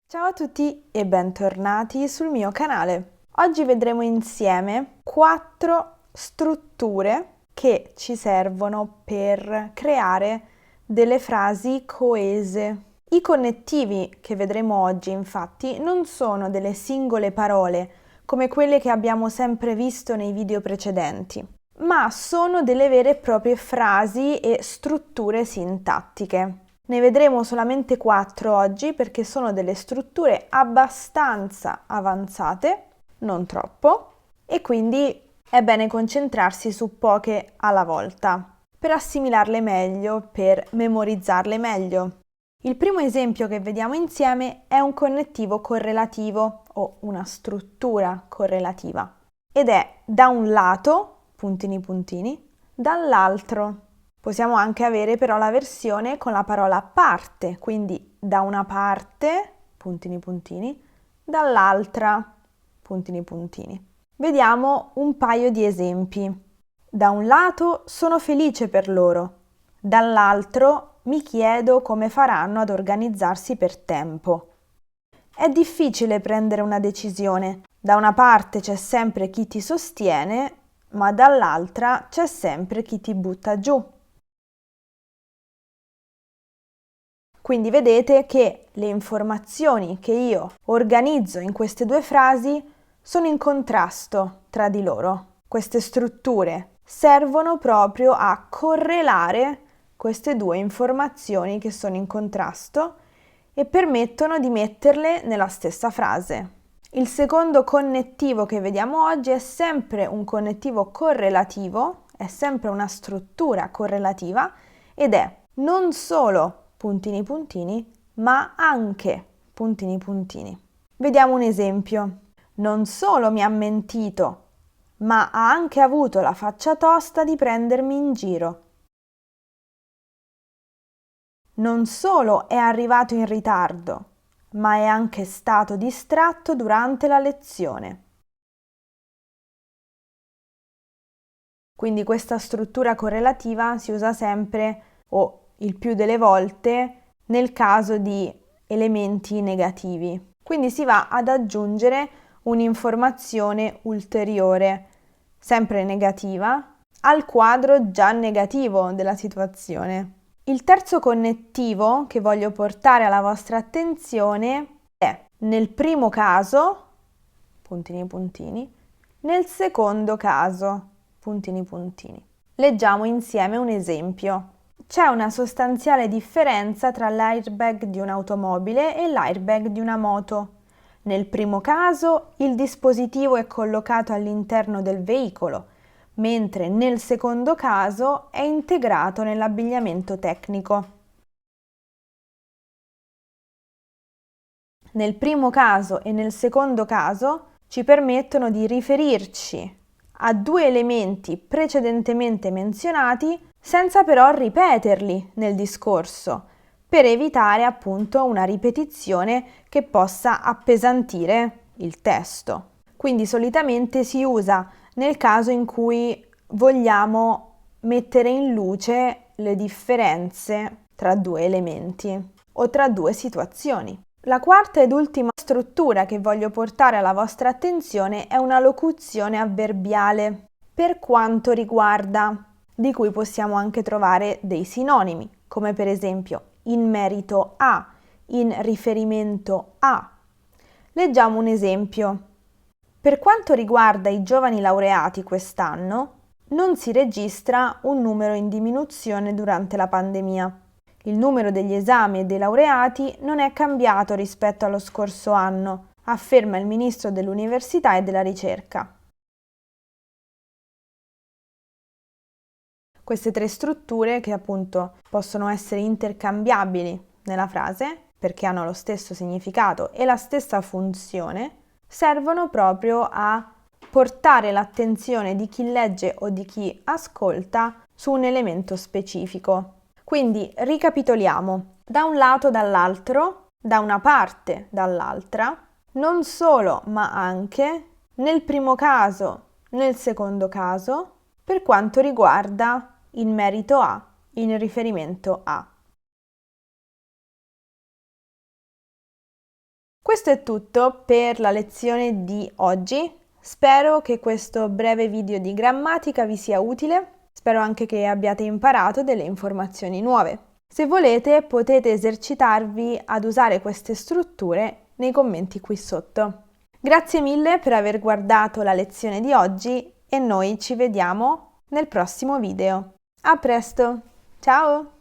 Ciao a tutti e bentornati sul mio canale. Oggi vedremo insieme 4 strutture che ci servono per creare delle frasi coese. I connettivi che vedremo oggi, infatti, non sono delle singole parole come quelle che abbiamo sempre visto nei video precedenti, ma sono delle vere e proprie frasi e strutture sintattiche. Ne vedremo solamente 4 oggi perché sono delle strutture abbastanza avanzate, non troppo, e quindi è bene concentrarsi su poche alla volta per assimilarle meglio, per memorizzarle meglio. Il primo esempio che vediamo insieme è un connettivo correlativo o una struttura correlativa ed è da un lato, puntini puntini, dall'altro. Possiamo anche avere però la versione con la parola parte, quindi da una parte, puntini puntini, dall'altra, puntini puntini. Vediamo un paio di esempi. Da un lato sono felice per loro, dall'altro mi chiedo come faranno ad organizzarsi per tempo. È difficile prendere una decisione. Da una parte c'è sempre chi ti sostiene, ma dall'altra c'è sempre chi ti butta giù. Quindi vedete che le informazioni che io organizzo in queste due frasi sono in contrasto tra di loro. Queste strutture servono proprio a correlare queste due informazioni che sono in contrasto e permettono di metterle nella stessa frase. Il secondo connettivo che vediamo oggi è sempre un connettivo correlativo, è sempre una struttura correlativa ed è non solo puntini puntini, ma anche puntini puntini. Vediamo un esempio. Non solo mi ha mentito, ma ha anche avuto la faccia tosta di prendermi in giro. Non solo è arrivato in ritardo, ma è anche stato distratto durante la lezione. Quindi questa struttura correlativa si usa sempre o il più delle volte nel caso di elementi negativi. Quindi si va ad aggiungere un'informazione ulteriore, sempre negativa, al quadro già negativo della situazione. Il terzo connettivo che voglio portare alla vostra attenzione è nel primo caso, puntini puntini, nel secondo caso, puntini puntini. Leggiamo insieme un esempio. C'è una sostanziale differenza tra l'airbag di un'automobile e l'airbag di una moto. Nel primo caso il dispositivo è collocato all'interno del veicolo, mentre nel secondo caso è integrato nell'abbigliamento tecnico. Nel primo caso e nel secondo caso ci permettono di riferirci a due elementi precedentemente menzionati senza però ripeterli nel discorso, per evitare appunto una ripetizione che possa appesantire il testo. Quindi solitamente si usa nel caso in cui vogliamo mettere in luce le differenze tra due elementi o tra due situazioni. La quarta ed ultima struttura che voglio portare alla vostra attenzione è una locuzione avverbiale per quanto riguarda, di cui possiamo anche trovare dei sinonimi, come per esempio in merito a, in riferimento a. Leggiamo un esempio. Per quanto riguarda i giovani laureati quest'anno, non si registra un numero in diminuzione durante la pandemia. Il numero degli esami e dei laureati non è cambiato rispetto allo scorso anno, afferma il ministro dell'Università e della Ricerca. Queste tre strutture, che appunto possono essere intercambiabili nella frase, perché hanno lo stesso significato e la stessa funzione, servono proprio a portare l'attenzione di chi legge o di chi ascolta su un elemento specifico. Quindi ricapitoliamo, da un lato dall'altro, da una parte dall'altra, non solo ma anche, nel primo caso, nel secondo caso, per quanto riguarda in merito a, in riferimento a. Questo è tutto per la lezione di oggi. Spero che questo breve video di grammatica vi sia utile. Spero anche che abbiate imparato delle informazioni nuove. Se volete, potete esercitarvi ad usare queste strutture nei commenti qui sotto. Grazie mille per aver guardato la lezione di oggi e noi ci vediamo nel prossimo video. A presto! Ciao!